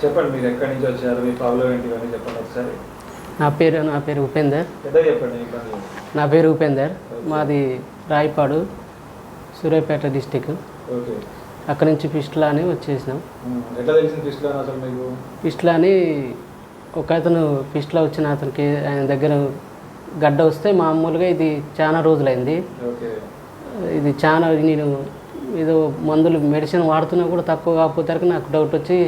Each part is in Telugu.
చెప్పండి మీరు ఎక్కడి నుంచి వచ్చారు, మీ ప్రాబ్లం ఏంటి అని చెప్పండి ఒకసారి. నా పేరు ఉపేందర్. పెద్దగా చెప్పండి. నా పేరు ఉపేందర్. మాది రాయపాడు, సూర్యాపేట డిస్టిక్. ఓకే. అక్కడి నుంచి పిస్టులా అని వచ్చేసినాం. ఎట్లా తెలిసింది పిస్టులా అసలు మీకు? పిస్టులా అని ఒక అతను పిస్టులా వచ్చిన అతనికి ఆయన దగ్గర గడ్డ వస్తే మామూలుగా ఇది చాలా రోజులైంది. ఓకే. ఇది చాలా నేను ఏదో మందులు మెడిసిన్ వాడుతున్నా కూడా తక్కువ కాకపోతే నాకు డౌట్ వచ్చి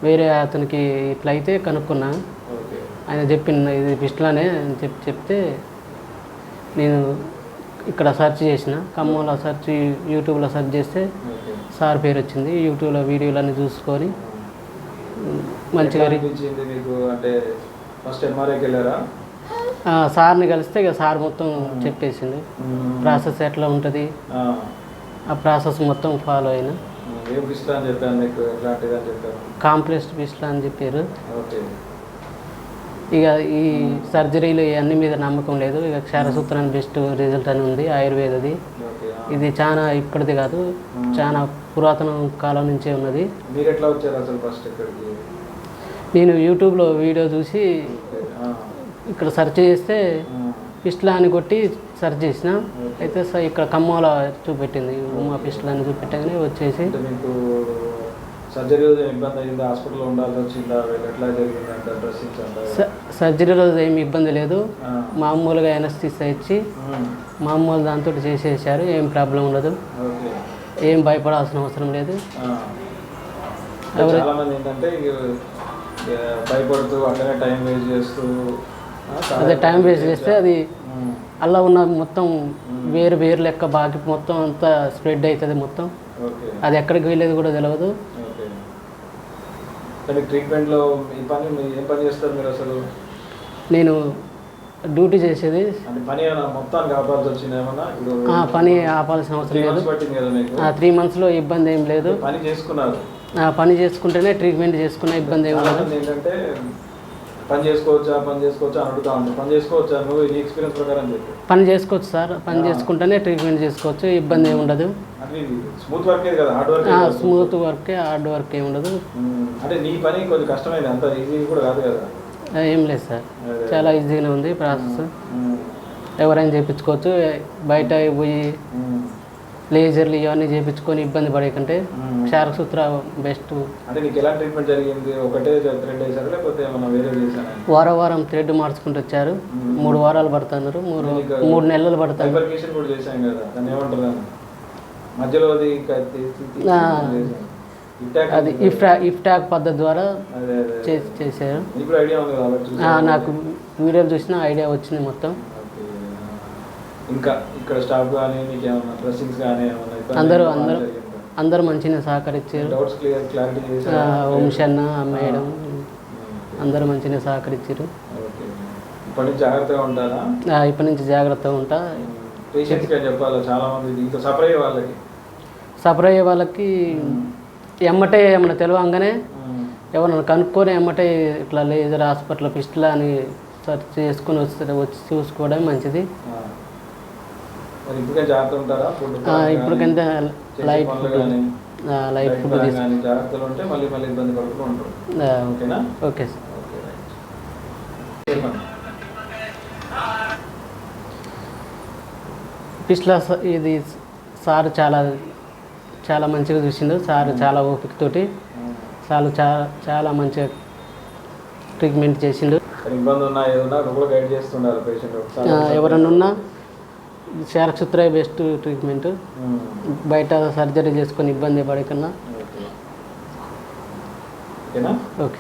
వేరే అతనికి ఇట్లా అయితే కనుక్కున్నా. ఆయన చెప్పింది ఇది పిస్టులానే అని చెప్తే నేను ఇక్కడ సెర్చ్ చేసిన, ఖమ్మంలో సెర్చ్, యూట్యూబ్లో సెర్చ్ చేస్తే సార్ పేరు వచ్చింది. యూట్యూబ్లో వీడియోలన్నీ చూసుకొని మంచిగా మీకు అంటే ఫస్ట్ ఎంఆర్ఐకి వెళ్ళారా? సార్ని కలిస్తే ఇక సార్ మొత్తం చెప్పేసింది ప్రాసెస్ ఎట్లా ఉంటుంది, ఆ ప్రాసెస్ మొత్తం ఫాలో అయినా. కాంప్లెక్స్ పిస్టులా అని చెప్పారు. ఇక ఈ సర్జరీలు ఇవన్నీ మీద నమ్మకం లేదు. ఇక క్షారసూత్రాన్ని బెస్ట్ రిజల్ట్ అని ఉంది, ఆయుర్వేదది. ఇది చాలా ఇప్పటిది కాదు, చాలా పురాతన కాలం నుంచే ఉన్నది. మీరు ఎట్లా వచ్చారు అసలు ఫస్ట్ ఇక్కడికి? నేను యూట్యూబ్లో వీడియో చూసి ఇక్కడ సెర్చ్ చేస్తే పిస్టులా అని కొట్టి సెర్చ్ చేసిన. అయితే ఇక్కడ ఖమ్మంలో చూపెట్టింది, ఉమా పిస్టులా అని చూపెట్టగానే వచ్చేసి. మీకు సర్జరీ ఇబ్బంది అయిందా? హాస్పిటల్లో ఉండాల్సి వచ్చిందా? ఎట్లా జరిగిందంటే డ్రెస్సింగ్? సర్జరీ రోజు ఏమి ఇబ్బంది లేదు. మామూలుగా ఎనస్థిసియా ఇచ్చి మామూలు దాంతో చేసేసారు. ఏం ప్రాబ్లం ఉండదు, ఏం భయపడాల్సిన అవసరం లేదు. చాలామంది ఏంటంటే భయపడుతూ అట్లనే టైం వేస్ట్ చేస్తూ, అదే టైం వేస్ట్ చేస్తే అది అలా ఉన్న మొత్తం వేరు వేరు లెక్క బాకి మొత్తం అంతా స్ప్రెడ్ అవుతుంది మొత్తం. అది ఎక్కడికి వెళ్ళేది కూడా తెలియదు. ట్రీట్మెంట్లో ఏం పని చేస్తారు మీరు అసలు? నేను డ్యూటీ చేసేది. మొత్తానికి ఆపాల్సి వచ్చింది ఏమన్నా? పని ఆపాల్సిన అవసరం లేదు. 3 monthsలో ఇబ్బంది ఏం లేదు. పని చేసుకున్నారు? పని చేసుకుంటేనే ట్రీట్మెంట్ చేసుకునే ఇబ్బంది ఏం లేదు. ఏంటంటే పని చేసుకోవచ్చా అని అడుగుతా ఉంటాను. పని చేసుకోవచ్చా నువ్వు ఈ ఎక్స్పీరియన్స్ ప్రకారం చెప్పి? పని చేసుకోవచ్చు సార్, పని చేసుకుంటేనే ట్రీట్మెంట్ చేసుకోవచ్చు, ఇబ్బంది ఏమి ఉండదు. స్మూత్ వర్క్ కదా, హార్డ్ వర్క్? స్మూత్ వర్కే, హార్డ్ వర్క్ ఏమి ఉండదు. అంటే నీ పని కొంచెం కష్టమైంది, అంత ఈజీ కూడా కాదు కదా? ఏం లేదు సార్, చాలా ఈజీగానే ఉంది ప్రాసెస్. ఎవరైనా చేయించుకోవచ్చు. బయట పోయి లేజర్లు ఇవన్నీ చేయించుకొని ఇబ్బంది పడే కంటే క్షారసూత్ర బెస్ట్. అంటే నీకు ఎలా ట్రీట్మెంట్ జరిగింది? ఒకటే థ్రెడ్ వేసారా లేకపోతే ఏమైనా వేరే చేశారా? వారం థ్రెడ్ మార్చుకుంటూ వచ్చారు. 3 వారాలు పడుతున్నారు, 3 నెలలు పడుతుంది. కూడా చేశాం కదా, దాన్ని ఏమంటారు? మధ్యలో అది ఇఫ్టాక్ పద్ధతి ద్వారా చేశారు. నాకు వీడియోలు చూసిన ఐడియా వచ్చింది మొత్తం. ఇంకా ఇక్కడ స్టాఫ్ కానీ మీకు ఏమన్నా డ్రెస్సింగ్స్ కానీ అందరూ మంచిగా సహకరించారు. డౌట్స్ క్లారిటీ చేశారు. వంశన్న, మేడం అందరూ మంచిగా సహకరించారు. ఇప్పటి నుంచి జాగ్రత్తగా ఉంటారా? ఇప్పటి నుంచి జాగ్రత్తగా ఉంటా. పేషెంట్స్కి చెప్పాలి, చాలామంది దీంతో సఫర్ అయ్యే వాళ్ళకి ఎమ్మటే ఏమన్నా తెలియంగానే ఎవరన్నా కనుక్కొని ఎమ్మటే ఇట్లా లేజర్ హాస్పిటల్ పిస్టులా అని సెర్చ్ చేసుకొని వచ్చి చూసుకోవడం మంచిది. ఇప్పటికంత లైట్ ఫుడ్ జాగ్రత్తలు ఉంటే మళ్ళీ ఇబ్బంది పడుతూ ఉంటారు. ఓకేనా? Okay sir. పిస్టులా ఇది సార్ చాలా మంచిగా చూసిండు. సార్ చాలా ఓపికతోటి సార్ చాలా మంచిగా ట్రీట్మెంట్ చేసిండు. ఎవరన్నా ఉన్నా క్షారసూత్ర బెస్ట్ ట్రీట్మెంట్. బయట సర్జరీ చేసుకొని ఇబ్బంది పడే కన్నా. ఓకే.